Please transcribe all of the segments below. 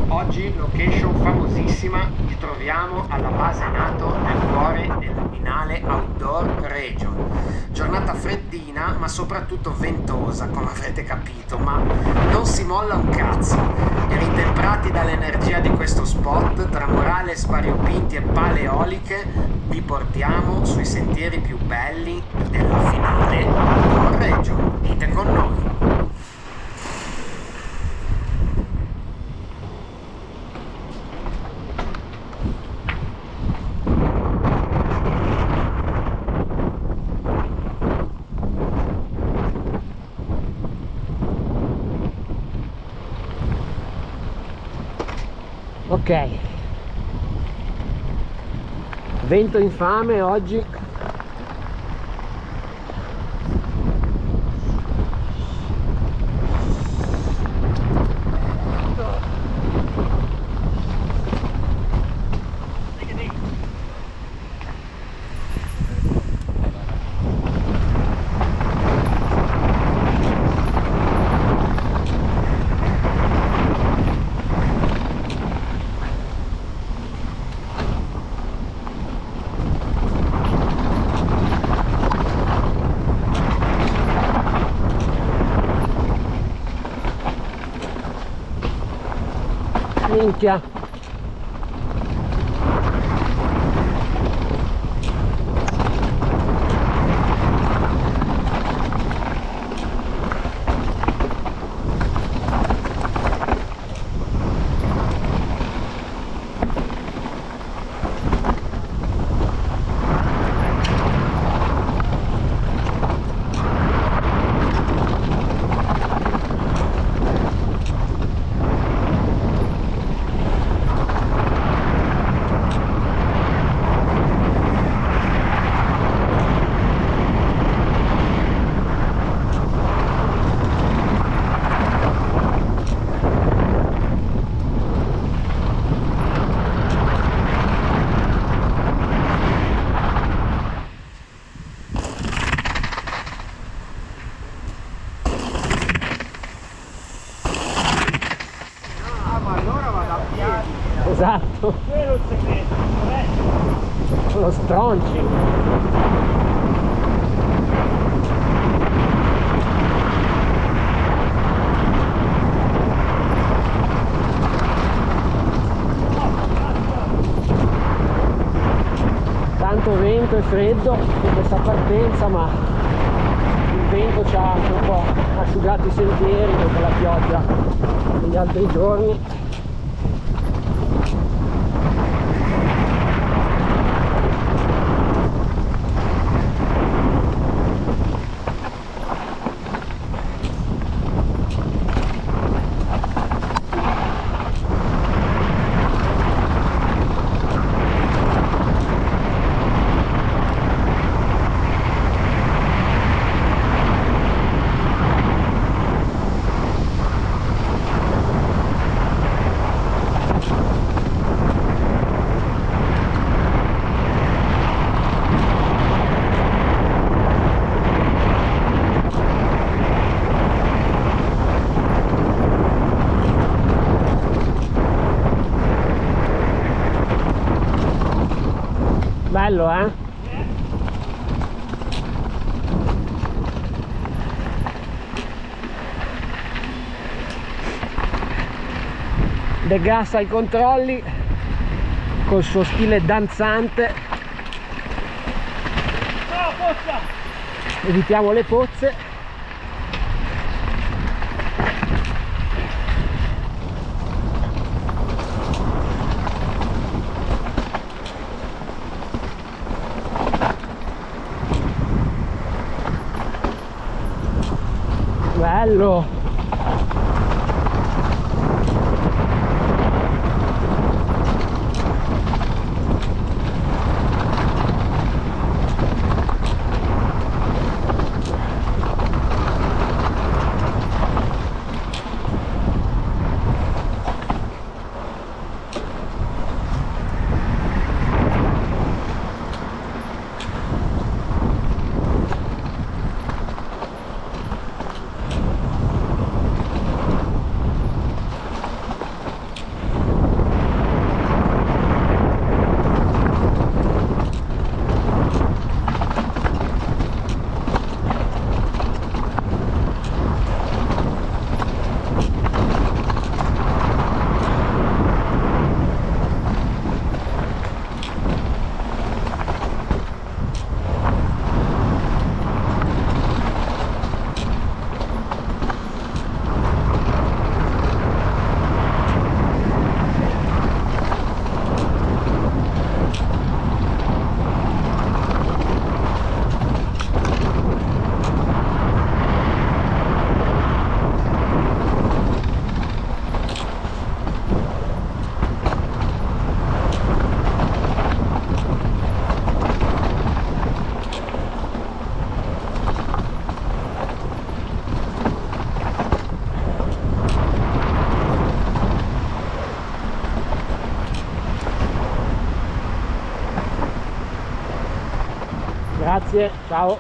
Oggi location famosissima, ci troviamo alla base NATO nel cuore del Viminale Outdoor Region. Giornata freddina ma soprattutto ventosa, come avrete capito, ma non si molla un cazzo. E ritemprati dall'energia di questo spot, tra murales variopinti e pale eoliche, vi portiamo sui sentieri più belli della finale Outdoor Region. Dite con noi. Ok, vento infame oggi. Minchia. Esatto, Quello è il segreto, lo stronci. Tanto vento e freddo in questa partenza, ma il vento ci ha un po' asciugato i sentieri dopo la pioggia degli altri giorni. Bello, eh? De Gas ai controlli col suo stile danzante. No, pozza! Evitiamo le pozze. Bello. Grazie, ciao.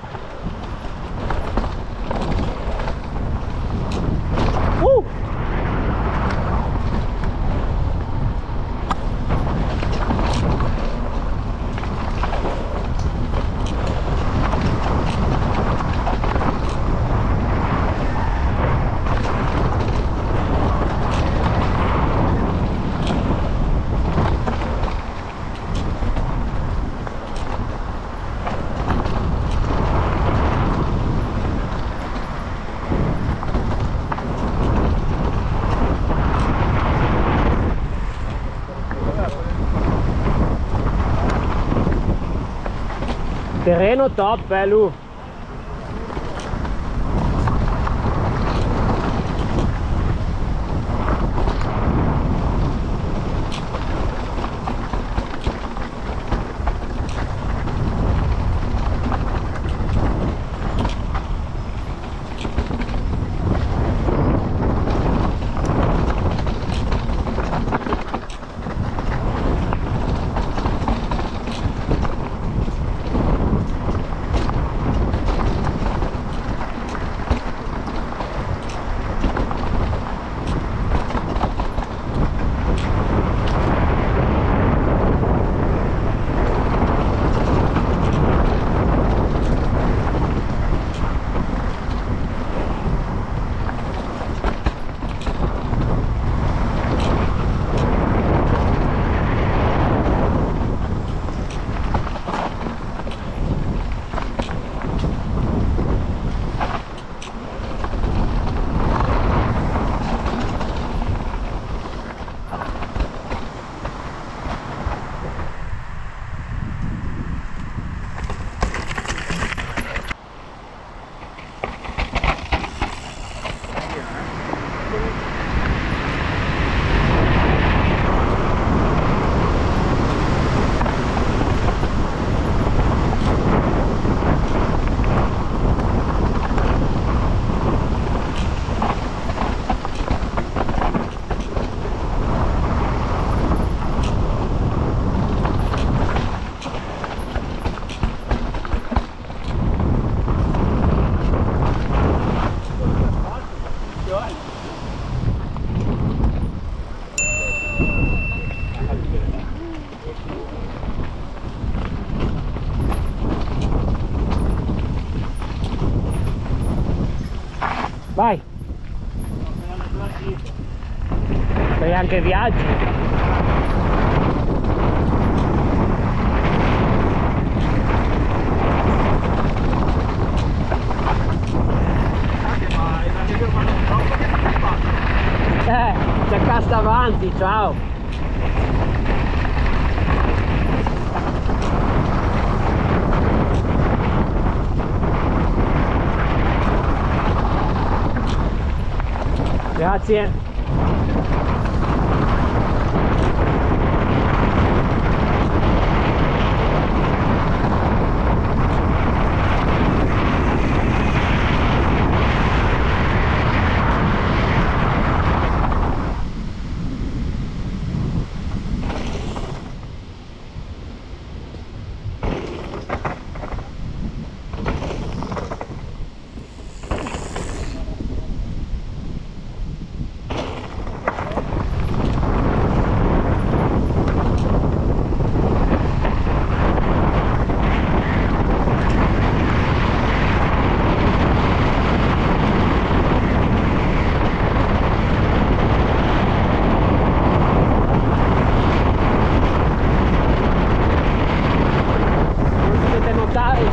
Terreno top, Lu. Vai! Fai anche viaggi! C'è casta avanti, ciao! Grazie.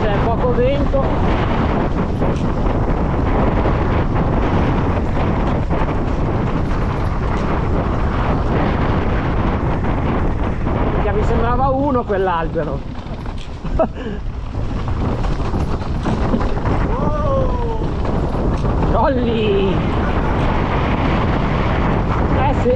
C'è poco vento, perché mi sembrava uno quell'albero. Jolly! Sì.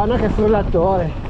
Madonna che frullatore.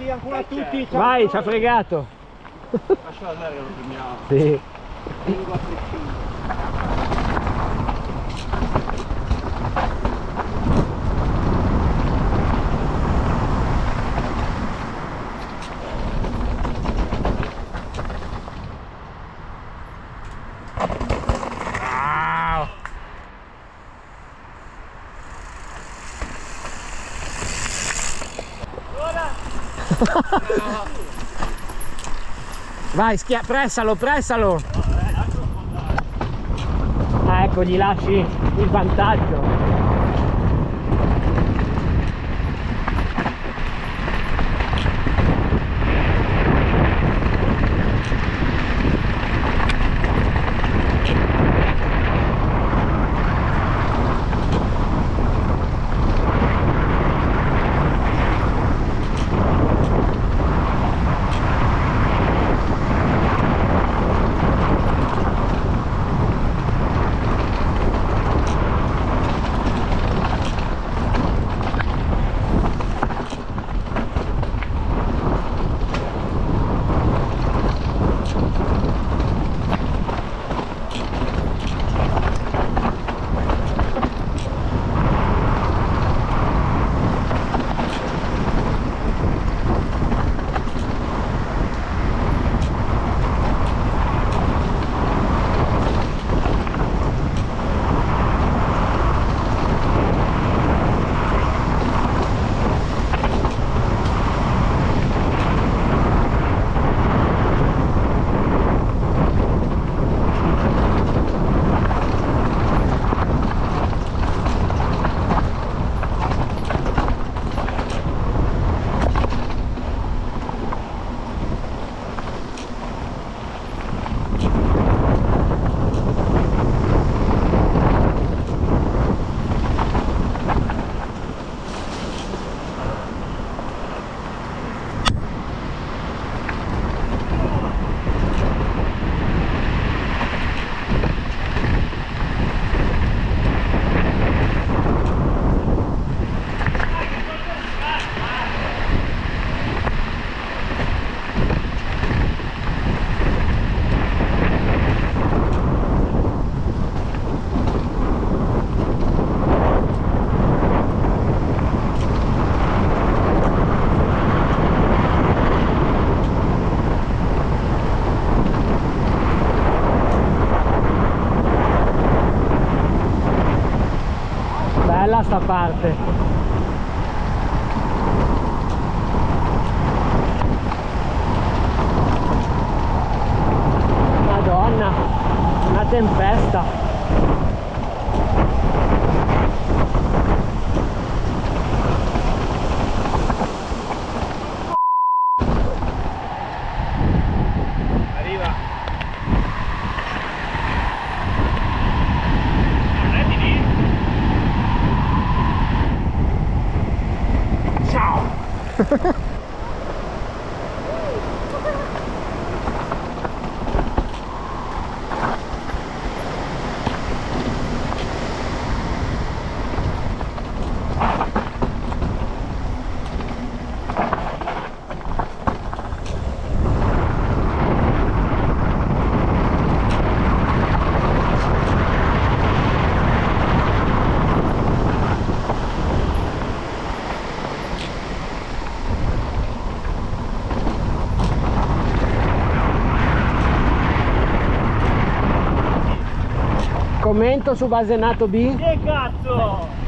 Ancora tutti, Vai, ci ha fregato. lascia andare che lo prendiamo. Sì. Lingua a treccino. Vai, pressalo, pressalo. Ah, ecco, gli lasci il vantaggio. sta parte. Madonna, una tempesta. Arriva. Arrendi. Ciao. Commento su Basenato B. Che cazzo?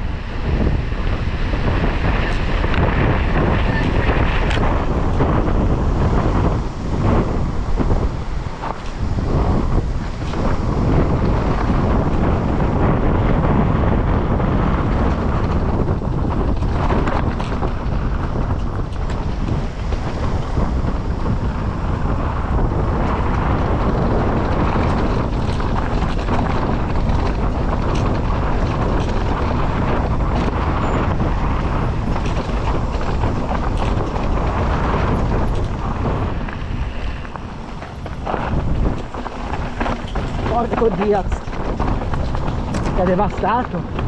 Porco Diaz, che è devastato.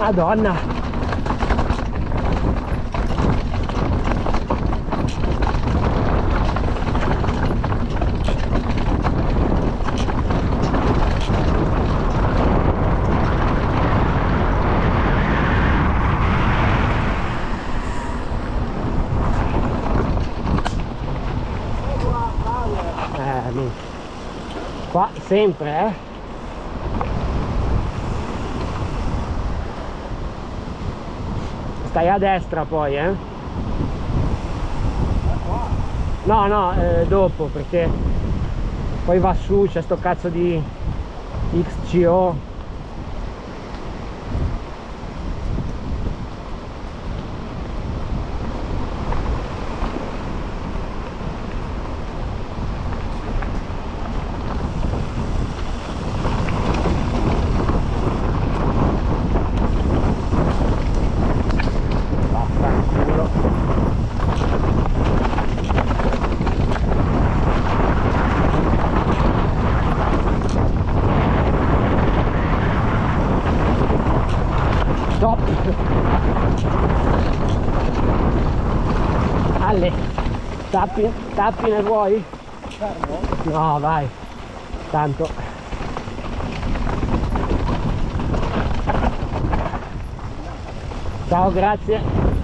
Madonna. Qua sempre, Stai a destra poi, No, no, dopo, perché poi va su, c'è sto cazzo di XCO. Stop. Alle, tappi ne vuoi? No, vai, tanto. Ciao, grazie.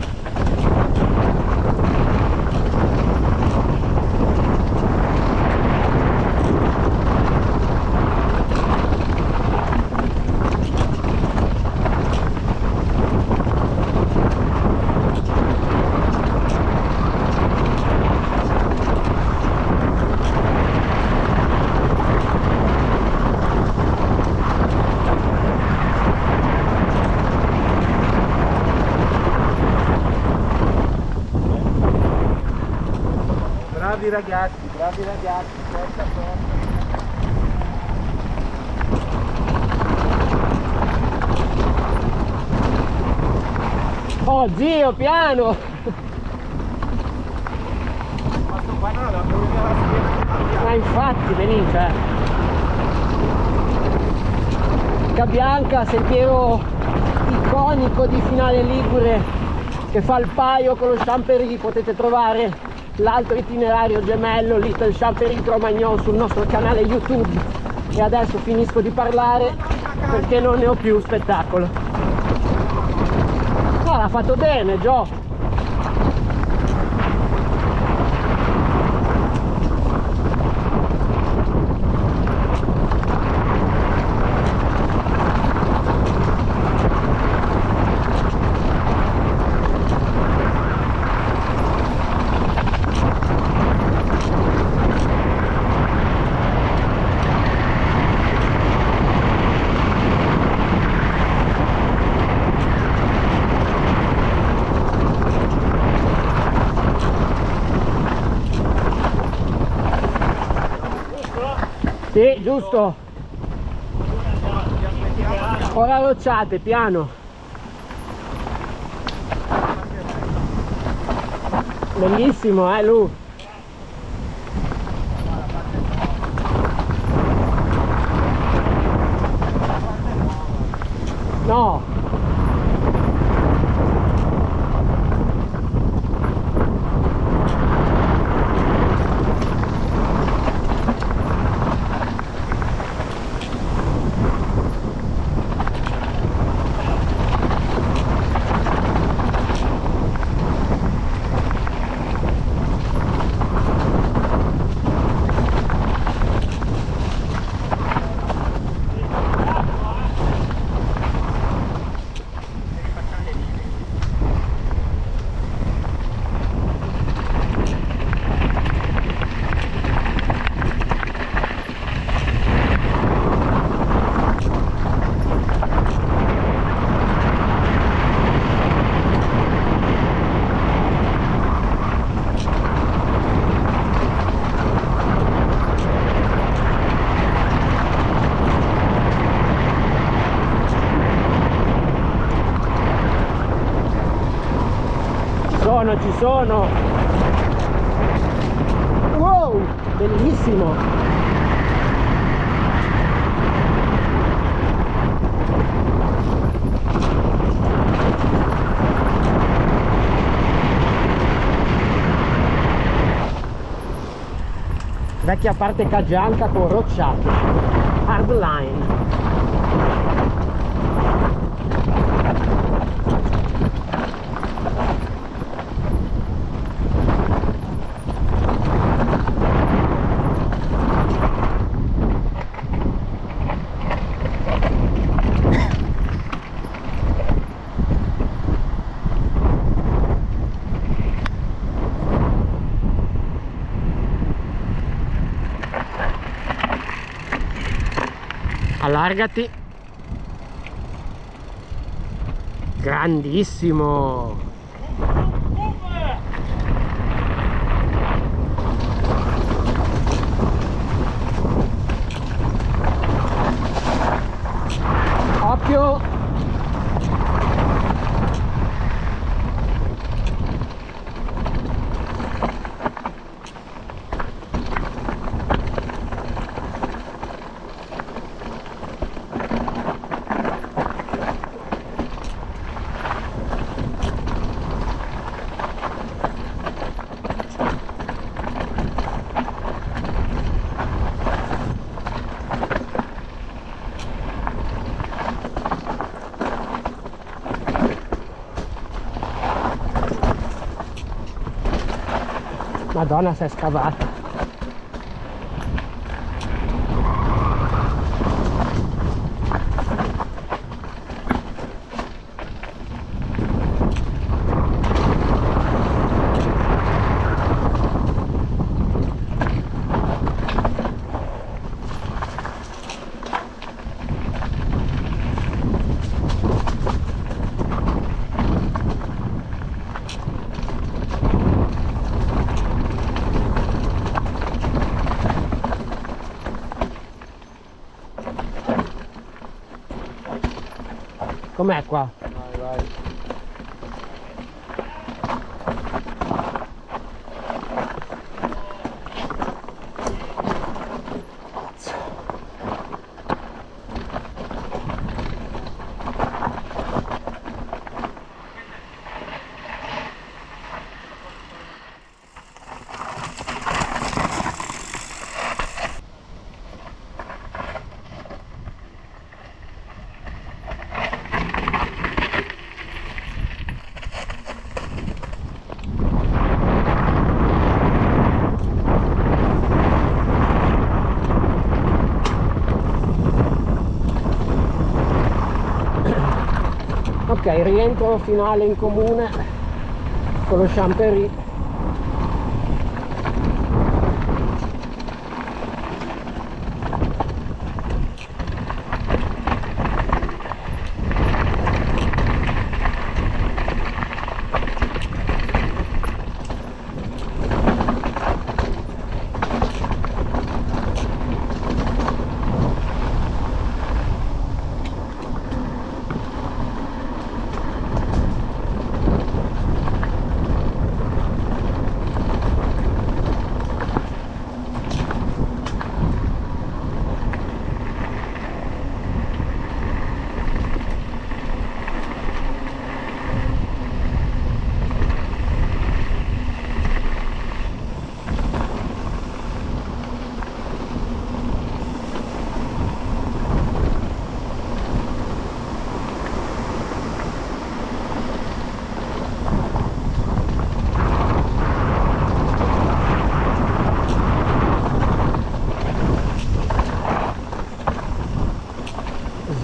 Bravi ragazzi, forza, forza. Oh zio, piano! ma infatti vedi, cioè Cabianca, sentiero iconico di Finale Ligure che fa il paio con lo Champery. Potete trovare l'altro itinerario gemello, Little Champery Cro-Magnon, sul nostro canale YouTube. E adesso finisco di parlare perché non ne ho più spettacolo. No, l'ha fatto bene Gio. Sì, giusto. Ora rocciate, piano. Bellissimo, Lu. No. Ci sono. Wow, bellissimo. Vecchia parte Cagianca con rocciate, hardline. Allargati. Grandissimo. Occhio. Madonna, si è scavata. Com'è qua? Vai, vai. Ok, rientro finale in comune con lo Champéry.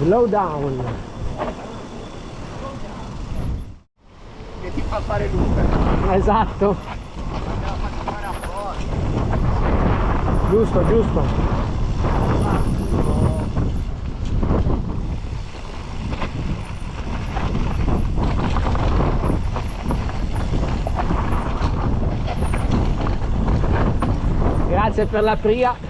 Slow down. Che ti fa fare loop. Esatto. Giusto, giusto. Grazie per la pria.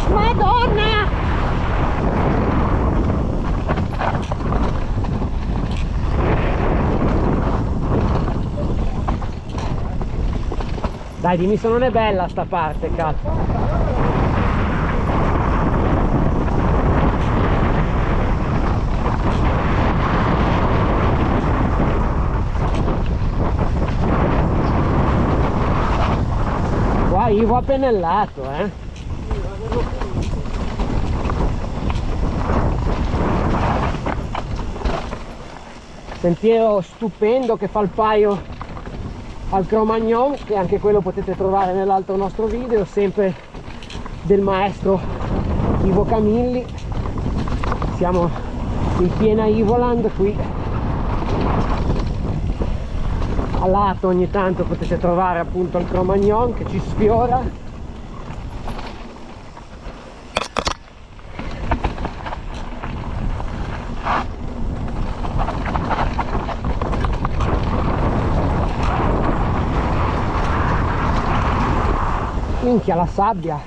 Madonna! Dai, dimmi se non è bella sta parte, cazzo. Qua Ivo ha pennellato, Sentiero stupendo che fa il paio al Cro-Magnon, che anche quello potete trovare nell'altro nostro video, sempre del maestro Ivo Camilli. Siamo in piena Ivoland qui. A lato ogni tanto potete trovare appunto il Cro-Magnon che ci sfiora. Minchia, la sabbia.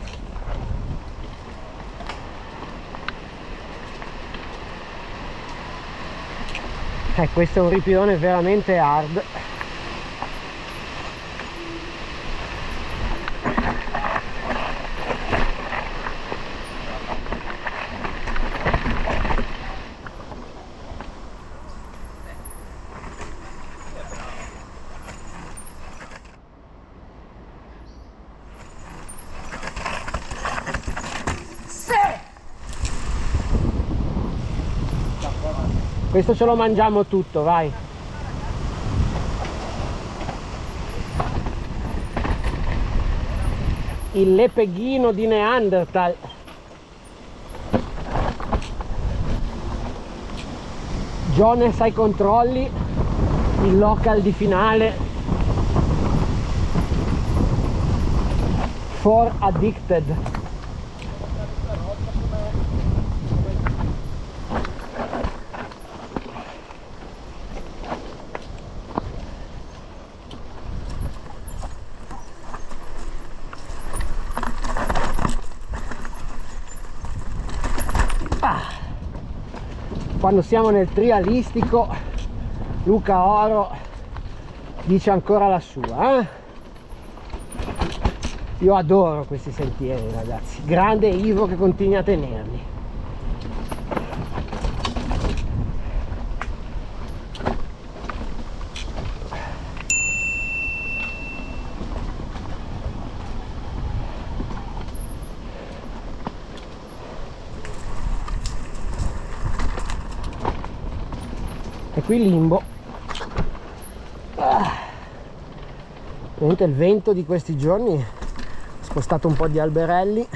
Questo è un ripione veramente hard. Questo ce lo mangiamo tutto, vai. Il lepeghino di Neanderthal. Jones ai controlli, il local di finale. For Addicted. Quando siamo nel trialistico, Luca Oro dice ancora la sua, Io adoro questi sentieri, ragazzi. Grande Ivo che continua a tenerli. E qui Limbo. Ovviamente il vento di questi giorni ha spostato un po' di alberelli.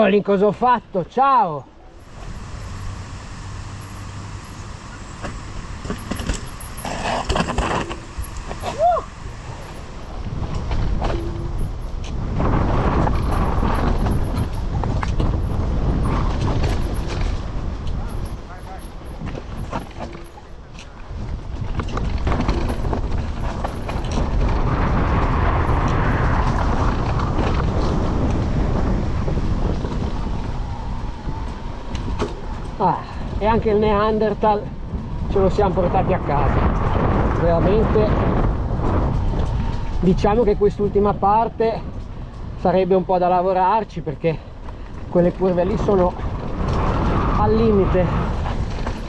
Lì cosa ho fatto? Ciao! E anche il Neanderthal ce lo siamo portati a casa. Veramente diciamo che quest'ultima parte sarebbe un po' da lavorarci, perché quelle curve lì sono al limite,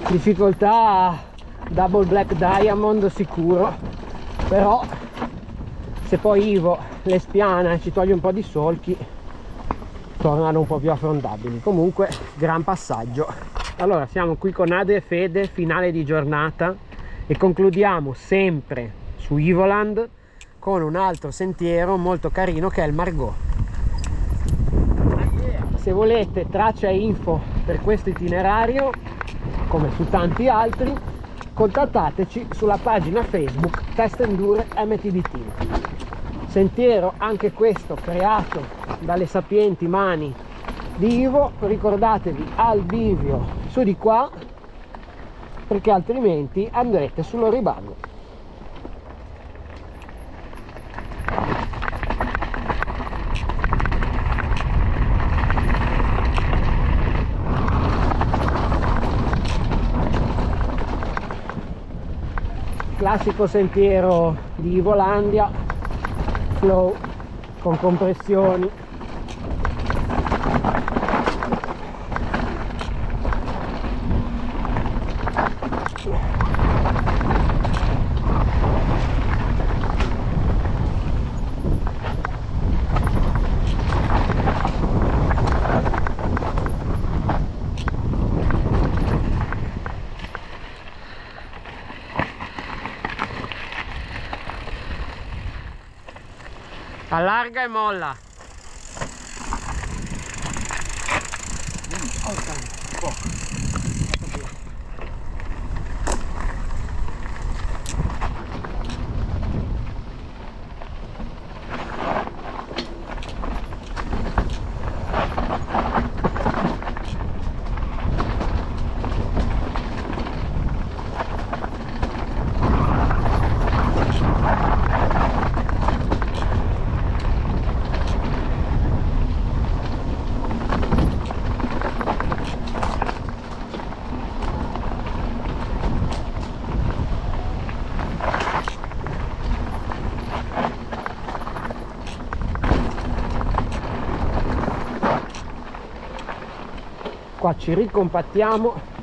difficoltà double black diamond sicuro, però se poi Ivo le spiana e ci toglie un po' di solchi tornano un po' più affrontabili. Comunque gran passaggio. Allora siamo qui con Ade e Fede, finale di giornata, e concludiamo sempre su Ivoland con un altro sentiero molto carino che è il Margò. Se volete traccia e info per questo itinerario, come su tanti altri, contattateci sulla pagina Facebook Test Endure MTB. Sentiero anche questo creato dalle sapienti mani di Ivo. Ricordatevi al bivio su di qua, perché altrimenti andrete sull'Oriballo. Classico sentiero di Ivolandia, flow con compressioni. Allarga e molla. Qua ci ricompattiamo.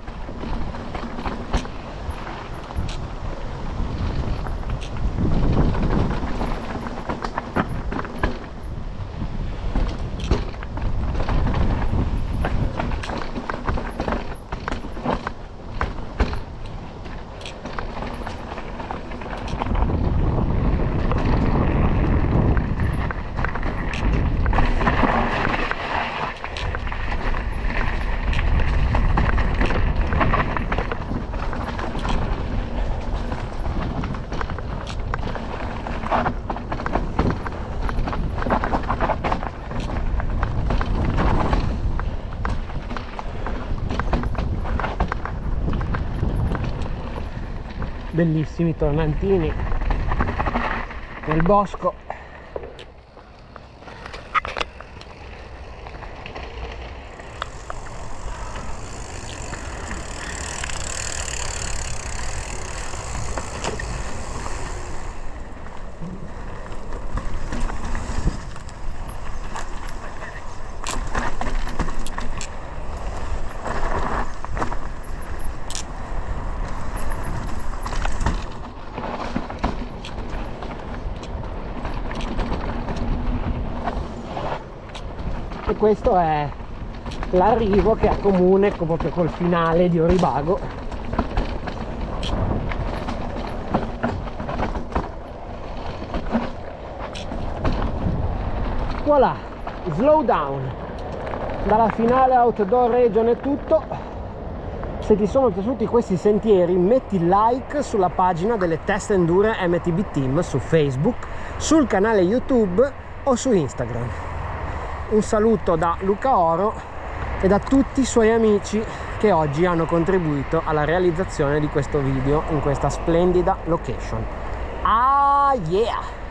Bellissimi tornantini nel bosco. questo è l'arrivo che accomune proprio col finale di Oribago. Voilà, slow down. Dalla finale Outdoor Region è tutto. Se ti sono piaciuti questi sentieri, metti like sulla pagina delle Test Endure MTB Team su Facebook, sul canale YouTube o su Instagram. Un saluto da Luca Oro e da tutti i suoi amici che oggi hanno contribuito alla realizzazione di questo video in questa splendida location. Ah yeah!